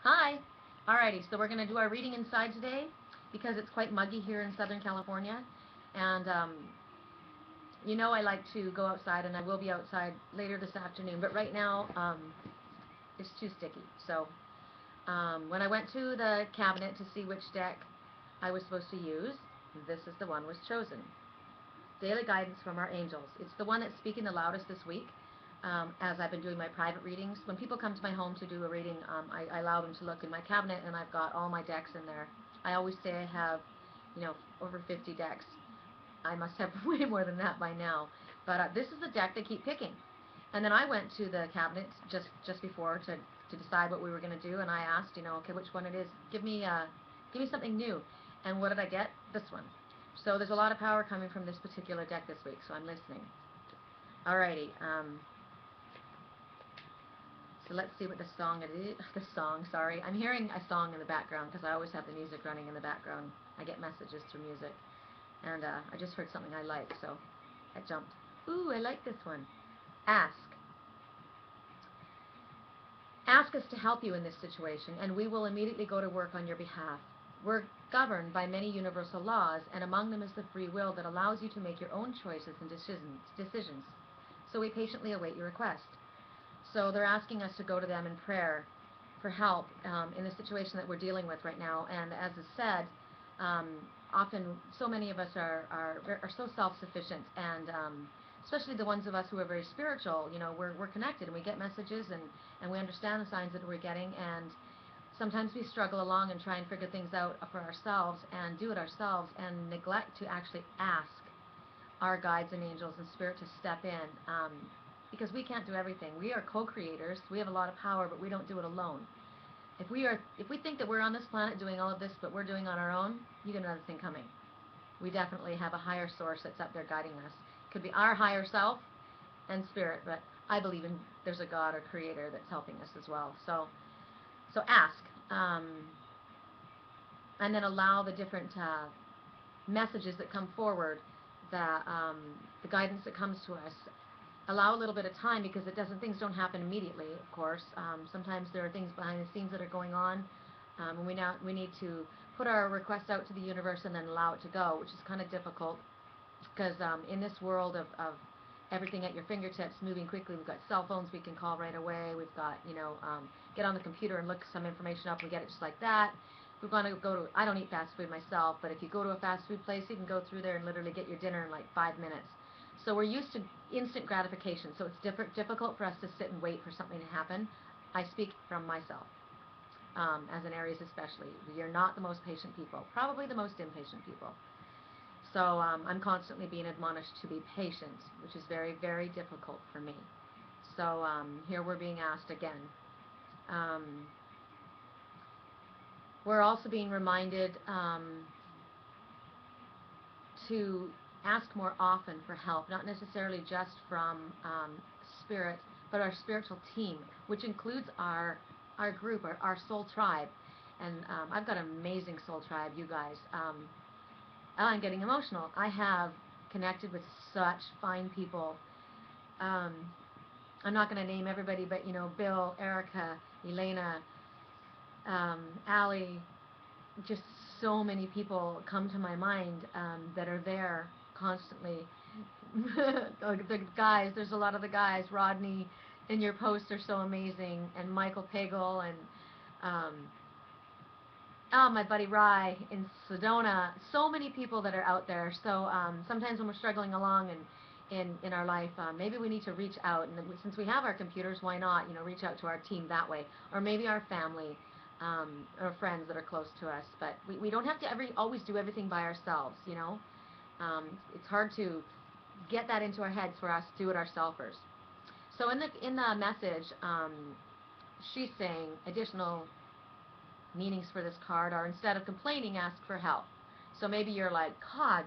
Hi. Alrighty, so we're going to do our reading inside today because it's quite muggy here in Southern California. And I like to go outside, and I will be outside later this afternoon. But right now, it's too sticky. So when I went to the cabinet to see which deck I was supposed to use, this is the one was chosen. Daily Guidance from Our Angels. It's the one that's speaking the loudest this week. As I've been doing my private readings. When people come to my home to do a reading, I allow them to look in my cabinet, and I've got all my decks in there. I always say I have, over 50 decks. I must have way more than that by now. But this is the deck they keep picking. And then I went to the cabinet just before to decide what we were going to do, and I asked, okay, which one it is. Give me something new. And what did I get? This one. So there's a lot of power coming from this particular deck this week, so I'm listening. Alrighty. So let's see what the song is. Sorry. I'm hearing a song in the background because I always have the music running in the background. I get messages through music. And I just heard something I like, so I jumped. Ooh, I like this one. Ask. Ask us to help you in this situation, and we will immediately go to work on your behalf. We're governed by many universal laws, and among them is the free will that allows you to make your own choices and decisions. So we patiently await your request. So they're asking us to go to them in prayer for help in the situation that we're dealing with right now. And as is said, often so many of us are so self-sufficient, and especially the ones of us who are very spiritual, we're connected, and we get messages, and we understand the signs that we're getting, and sometimes we struggle along and try and figure things out for ourselves and do it ourselves and neglect to actually ask our guides and angels and spirit to step in. Because we can't do everything. We are co-creators. We have a lot of power, but we don't do it alone. If we think that we're on this planet doing all of this, but we're doing on our own, you get another thing coming. We definitely have a higher source that's up there guiding us. It could be our higher self and spirit, but I believe there's a God or creator that's helping us as well. So ask, and then allow the different messages that come forward, the guidance that comes to us. Allow a little bit of time, because things don't happen immediately, of course. Sometimes there are things behind the scenes that are going on, and we need to put our request out to the universe and then allow it to go, which is kind of difficult, because in this world of everything at your fingertips, moving quickly, we've got cell phones we can call right away. We've got, get on the computer and look some information up, we get it just like that. We're going to go to, I don't eat fast food myself, but if you go to a fast food place, you can go through there and literally get your dinner in like 5 minutes. So we're used to instant gratification, so it's difficult for us to sit and wait for something to happen. I speak from myself, as an Aries especially. We are not the most patient people, probably the most impatient people. So I'm constantly being admonished to be patient, which is very, very difficult for me. So here we're being asked again. We're also being reminded to ask more often for help, not necessarily just from spirit, but our spiritual team, which includes our group, our soul tribe. And I've got an amazing soul tribe, you guys. I'm getting emotional. I have connected with such fine people. I'm not going to name everybody, but Bill, Erica, Elena, Allie, just so many people come to my mind that are there constantly. The guys, there's a lot of the guys. Rodney, and your posts are so amazing, and Michael Pagel, and my buddy Rye in Sedona. So many people that are out there. So sometimes when we're struggling along in our life, maybe we need to reach out, and since we have our computers, why not reach out to our team that way, or maybe our family, or friends that are close to us. But we don't have to always do everything by ourselves. It's hard to get that into our heads for us to do it ourselvers. So in the message, she's saying additional meanings for this card are, instead of complaining, ask for help. So maybe you're like, God,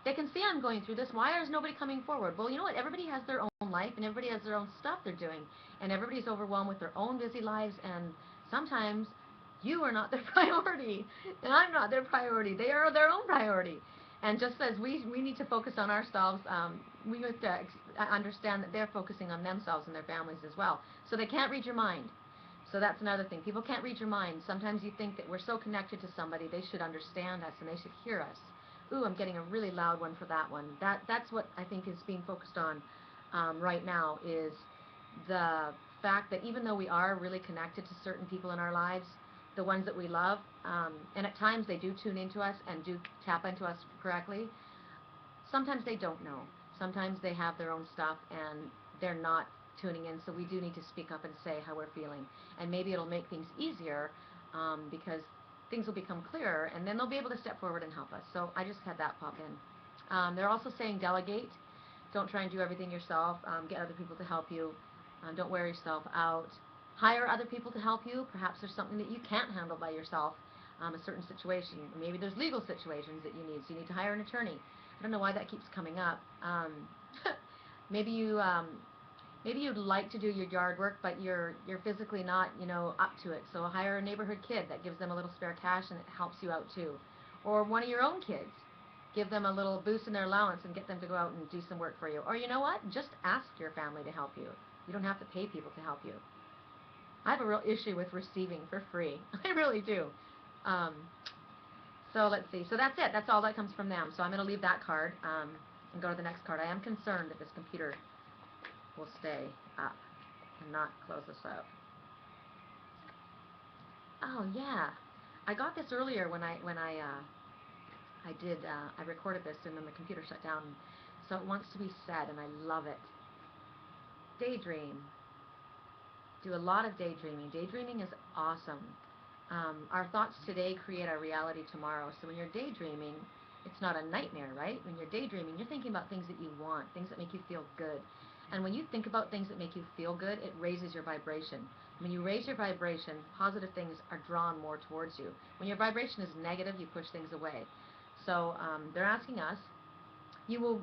they can see I'm going through this. Why is nobody coming forward? Well, you know what? Everybody has their own life, and everybody has their own stuff they're doing, and everybody's overwhelmed with their own busy lives, and sometimes you are not their priority, and I'm not their priority. They are their own priority. And just as we need to focus on ourselves, we have to understand that they're focusing on themselves and their families as well. So they can't read your mind. So that's another thing. People can't read your mind. Sometimes you think that we're so connected to somebody, they should understand us and they should hear us. Ooh, I'm getting a really loud one for that one. That's what I think is being focused on right now, is the fact that even though we are really connected to certain people in our lives, the ones that we love, and at times they do tune into us and do tap into us correctly, sometimes they don't know. Sometimes they have their own stuff and they're not tuning in, so we do need to speak up and say how we're feeling. And maybe it'll make things easier because things will become clearer, and then they'll be able to step forward and help us. So I just had that pop in. They're also saying delegate. Don't try and do everything yourself. Get other people to help you. Don't wear yourself out. Hire other people to help you. Perhaps there's something that you can't handle by yourself, a certain situation. Maybe there's legal situations that you need, so you need to hire an attorney. I don't know why that keeps coming up. Maybe you'd like to do your yard work, but you're physically not, up to it. So hire a neighborhood kid. That gives them a little spare cash and it helps you out too. Or one of your own kids. Give them a little boost in their allowance and get them to go out and do some work for you. Or you know what? Just ask your family to help you. You don't have to pay people to help you. I have a real issue with receiving for free. I really do. So let's see. So that's it. That's all that comes from them. So I'm going to leave that card and go to the next card. I am concerned that this computer will stay up and not close this out. Oh yeah, I got this earlier when I recorded this and then the computer shut down. So it wants to be said and I love it. Daydream. Do a lot of daydreaming. Daydreaming is awesome. Our thoughts today create our reality tomorrow. So when you're daydreaming, it's not a nightmare, right? When you're daydreaming, you're thinking about things that you want, things that make you feel good. And when you think about things that make you feel good, it raises your vibration. When you raise your vibration, positive things are drawn more towards you. When your vibration is negative, you push things away. So they're asking us, you will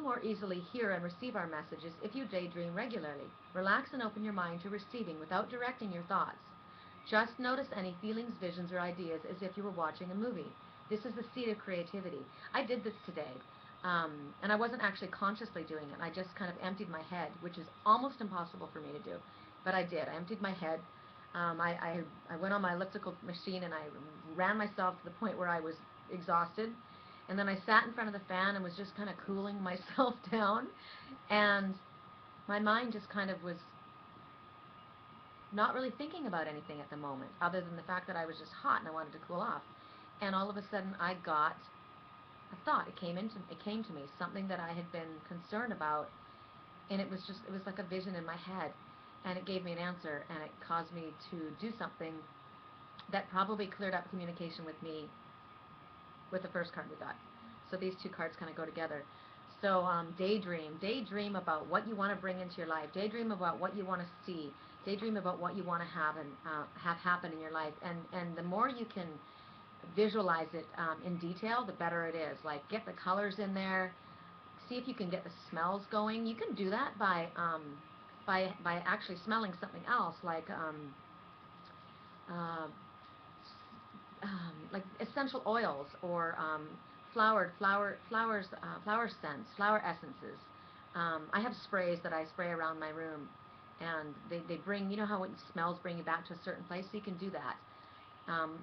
more easily hear and receive our messages if you daydream regularly. Relax and open your mind to receiving without directing your thoughts. Just notice any feelings, visions, or ideas as if you were watching a movie. This is the seed of creativity. I did this today, and I wasn't actually consciously doing it. I just kind of emptied my head, which is almost impossible for me to do, but I did. I emptied my head. I went on my elliptical machine and I ran myself to the point where I was exhausted, and then I sat in front of the fan and was just kind of cooling myself down, and my mind just kind of was not really thinking about anything at the moment, other than the fact that I was just hot and I wanted to cool off. And all of a sudden, I got a thought. It came to me, something that I had been concerned about, and it was like a vision in my head, and it gave me an answer, and it caused me to do something that probably cleared up communication with me with the first card we got. So these two cards kind of go together. So daydream about what you want to bring into your life. Daydream about what you want to see. Daydream about what you want to have and have happen in your life. And the more you can visualize it in detail, the better it is. Like, get the colors in there. See if you can get the smells going. You can do that by actually smelling something else, like essential oils or flower scents, flower essences. I have sprays that I spray around my room, and they bring, you know how when smells bring you back to a certain place, so you can do that.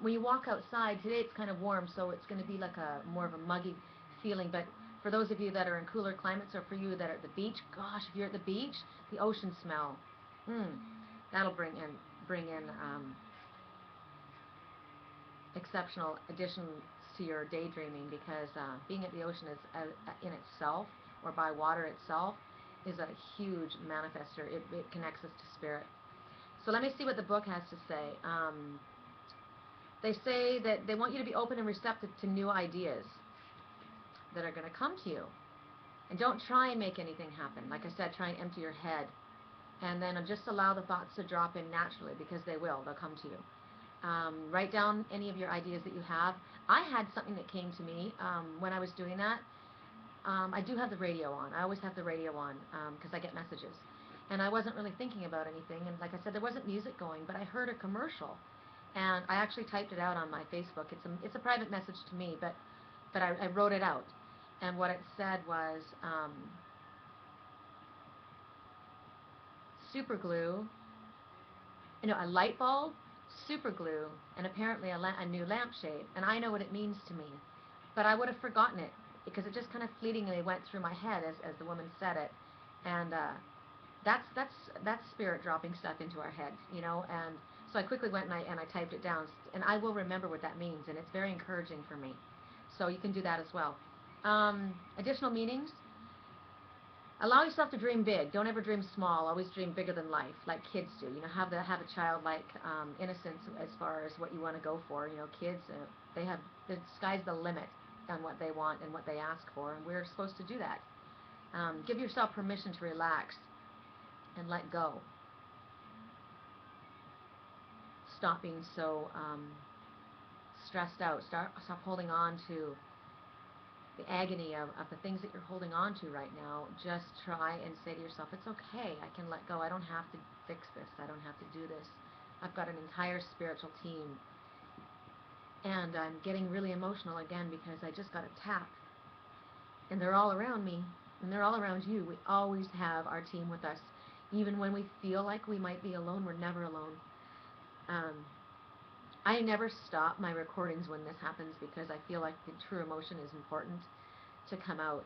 When you walk outside, today it's kind of warm, so it's going to be like more of a muggy feeling, but for those of you that are in cooler climates, or for you that are at the beach, gosh, if you're at the beach, the ocean smell, that'll bring in exceptional additions to your daydreaming, because being at the ocean is in itself, or by water itself, is a huge manifester. It connects us to spirit. So let me see what the book has to say. They say that they want you to be open and receptive to new ideas that are going to come to you. And don't try and make anything happen. Like I said, try and empty your head. And then just allow the thoughts to drop in naturally, because they will. They'll come to you. Write down any of your ideas that you have. I had something that came to me when I was doing that. I do have the radio on. I always have the radio on because I get messages. And I wasn't really thinking about anything. And like I said, there wasn't music going, but I heard a commercial. And I actually typed it out on my Facebook. It's a private message to me, but I wrote it out. And what it said was, super glue a light bulb, super glue, and apparently a new lampshade. And I know what it means to me. But I would have forgotten it because it just kind of fleetingly went through my head as the woman said it. And that's spirit dropping stuff into our heads, And so I quickly went and I typed it down. And I will remember what that means. And it's very encouraging for me. So you can do that as well. Additional meanings. Allow yourself to dream big. Don't ever dream small. Always dream bigger than life, like kids do. Have a childlike innocence as far as what you want to go for. Kids, they have the sky's the limit on what they want and what they ask for, and we're supposed to do that. Give yourself permission to relax and let go. Stop being so stressed out. Stop holding on to the agony of the things that you're holding on to right now. Just try and say to yourself, it's okay, I can let go. I don't have to fix this. I don't have to do this. I've got an entire spiritual team. And I'm getting really emotional again because I just got a tap. And they're all around me, and they're all around you. We always have our team with us. Even when we feel like we might be alone, we're never alone. I never stop my recordings when this happens because I feel like the true emotion is important to come out.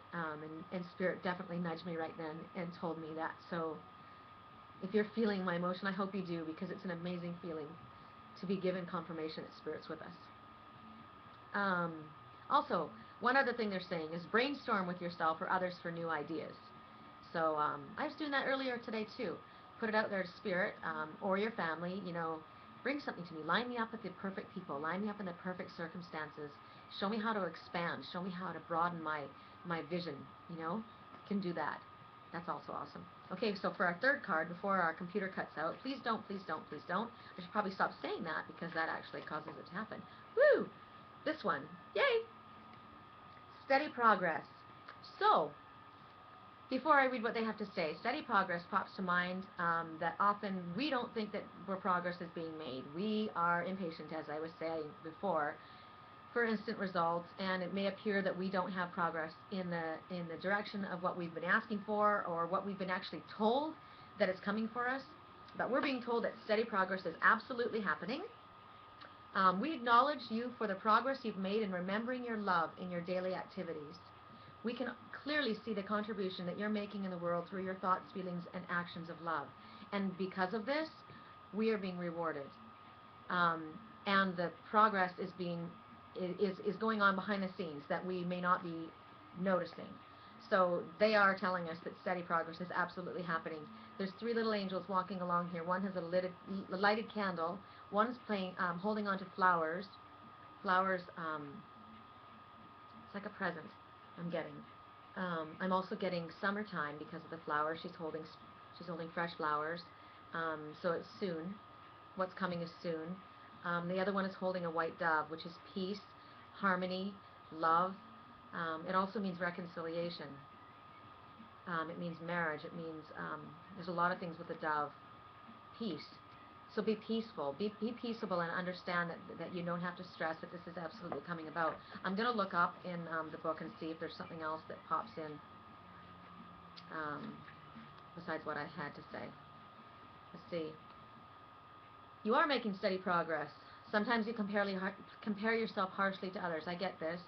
And Spirit definitely nudged me right then and told me that. So if you're feeling my emotion, I hope you do, because it's an amazing feeling to be given confirmation that Spirit's with us. Also, one other thing they're saying is brainstorm with yourself or others for new ideas. So I was doing that earlier today too. Put it out there to Spirit or your family, bring something to me. Line me up with the perfect people. Line me up in the perfect circumstances. Show me how to expand. Show me how to broaden my vision, Can do that. That's also awesome. Okay, so for our third card, before our computer cuts out, please don't, please don't, please don't. I should probably stop saying that because that actually causes it to happen. Woo! This one. Yay! Steady progress. So, before I read what they have to say, steady progress pops to mind that often we don't think that progress is being made. We are impatient, as I was saying before, for instant results, and it may appear that we don't have progress in the direction of what we've been asking for or what we've been actually told that is coming for us. But we're being told that steady progress is absolutely happening. We acknowledge you for the progress you've made in remembering your love in your daily activities. We can clearly see the contribution that you're making in the world through your thoughts, feelings, and actions of love. And because of this, we are being rewarded. And the progress is going on behind the scenes that we may not be noticing. So they are telling us that steady progress is absolutely happening. There's 3 little angels walking along here. One has a lighted candle. One's holding on to flowers. Flowers, it's like a present I'm getting. I'm also getting summertime because of the flowers. She's holding fresh flowers. So it's soon. What's coming is soon. The other one is holding a white dove, which is peace, harmony, love. It also means reconciliation. It means marriage. It means there's a lot of things with the dove. Peace. So be peaceful. Be peaceable and understand that you don't have to stress that this is absolutely coming about. I'm going to look up in the book and see if there's something else that pops in besides what I had to say. Let's see. You are making steady progress. Sometimes you compare yourself harshly to others. I get this.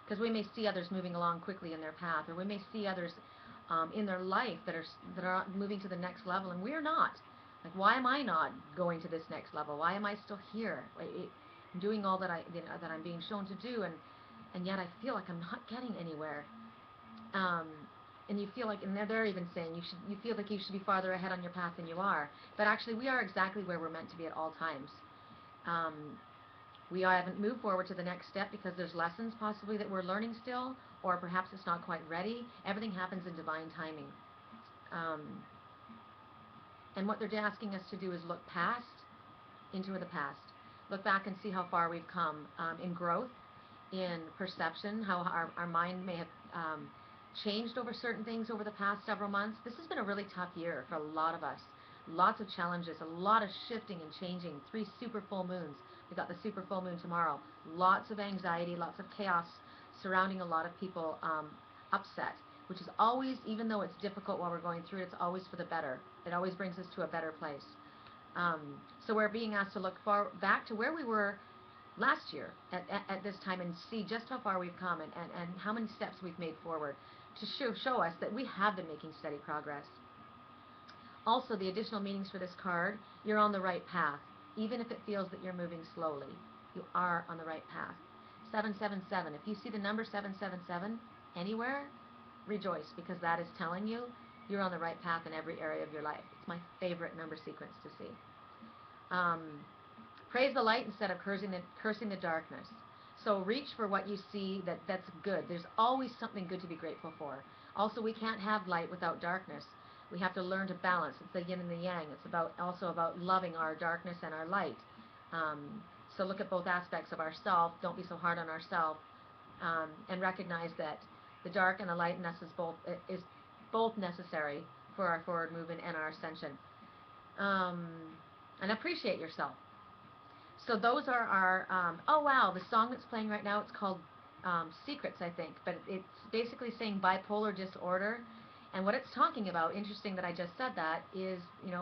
Because we may see others moving along quickly in their path, or we may see others in their life that are moving to the next level, and we're not. Like, why am I not going to this next level? Why am I still here, doing all that I'm being shown to do, and yet I feel like I'm not getting anywhere. And you feel like, and they're even saying you feel like you should be farther ahead on your path than you are. But actually, we are exactly where we're meant to be at all times. We haven't moved forward to the next step because there's lessons possibly that we're learning still, or perhaps it's not quite ready. Everything happens in divine timing. And what they're asking us to do is look into the past. Look back and see how far we've come in growth, in perception, how our mind may have changed over certain things over the past several months. This has been a really tough year for a lot of us. Lots of challenges, a lot of shifting and changing. 3 super full moons. We got the super full moon tomorrow. Lots of anxiety, lots of chaos surrounding a lot of people upset, which is always, even though it's difficult while we're going through it, it's always for the better. It always brings us to a better place. Um, so we're being asked to look back to where we were last year at this time and see just how far we've come and how many steps we've made forward to show us that we have been making steady progress. Also, the additional meanings for this card, you're on the right path. Even if it feels that you're moving slowly, you are on the right path. 777, if you see the number 777 anywhere, rejoice, because that is telling you you're on the right path in every area of your life. It's my favorite number sequence to see. Praise the light instead of cursing the darkness. So reach for what you see that's good. There's always something good to be grateful for. Also, we can't have light without darkness. We have to learn to balance. It's the yin and the yang. It's also about loving our darkness and our light. So look at both aspects of ourselves. Don't be so hard on ourselves, and recognize that the dark and the light in us is both necessary for our forward movement and our ascension. And appreciate yourself. So those are our, oh wow, the song that's playing right now, it's called Secrets, I think, but it's basically saying bipolar disorder. And what it's talking about, interesting that I just said that, is,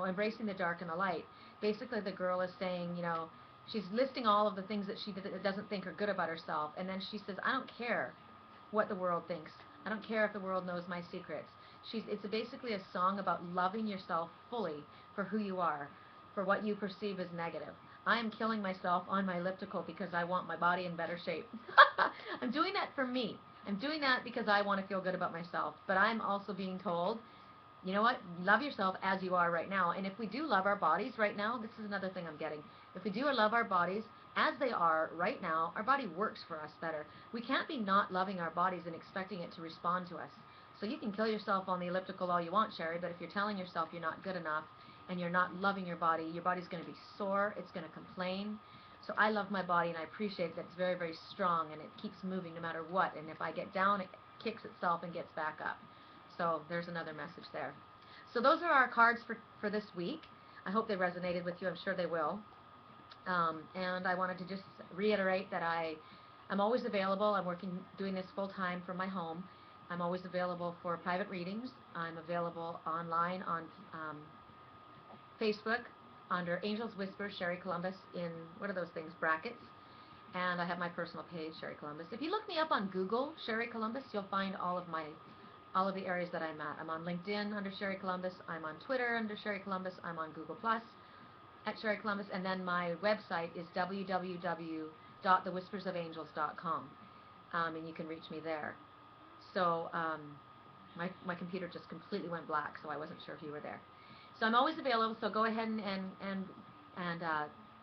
embracing the dark and the light. Basically, the girl is saying, she's listing all of the things that she doesn't think are good about herself. And then she says, I don't care what the world thinks. I don't care if the world knows my secrets. It's basically a song about loving yourself fully for who you are, for what you perceive as negative. I am killing myself on my elliptical because I want my body in better shape. I'm doing that for me. I'm doing that because I want to feel good about myself. But I'm also being told, you know what? Love yourself as you are right now. And if we do love our bodies right now, this is another thing I'm getting. If we do love our bodies as they are right now, our body works for us better. We can't be not loving our bodies and expecting it to respond to us. So you can kill yourself on the elliptical all you want, Sherri, but if you're telling yourself you're not good enough and you're not loving your body's going to be sore, it's going to complain. So I love my body, and I appreciate that it's very, very strong, and it keeps moving no matter what. And if I get down, it kicks itself and gets back up. So there's another message there. So those are our cards for this week. I hope they resonated with you. I'm sure they will. And I wanted to just reiterate that I'm always available. I'm doing this full-time from my home. I'm always available for private readings. I'm available online on Facebook under Angels Whisper, Sherri Columbus, in, what are those things, brackets. And I have my personal page, Sherri Columbus. If you look me up on Google, Sherri Columbus, you'll find all of the areas that I'm at. I'm on LinkedIn under Sherri Columbus. I'm on Twitter under Sherri Columbus. I'm on Google Plus at Sherri Columbus. And then my website is www.thewhispersofangels.com. And you can reach me there. So my computer just completely went black, so I wasn't sure if you were there. So I'm always available, so go ahead and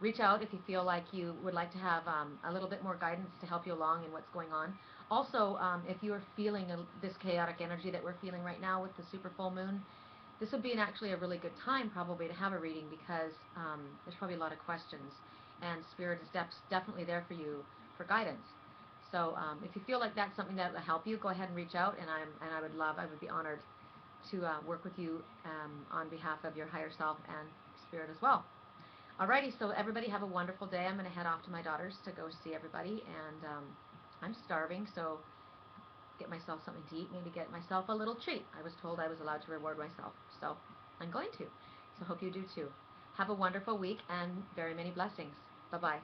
reach out if you feel like you would like to have a little bit more guidance to help you along in what's going on. Also, if you are feeling this chaotic energy that we're feeling right now with the super full moon, this would be actually a really good time probably to have a reading, because there's probably a lot of questions, and Spirit is definitely there for you for guidance. So if you feel like that's something that will help you, go ahead and reach out, and I would be honored to work with you on behalf of your higher self and Spirit as well. Alrighty, so everybody have a wonderful day. I'm going to head off to my daughter's to go see everybody, and I'm starving, so get myself something to eat, maybe get myself a little treat. I was told I was allowed to reward myself, so I'm going to. So hope you do too. Have a wonderful week and very many blessings. Bye-bye.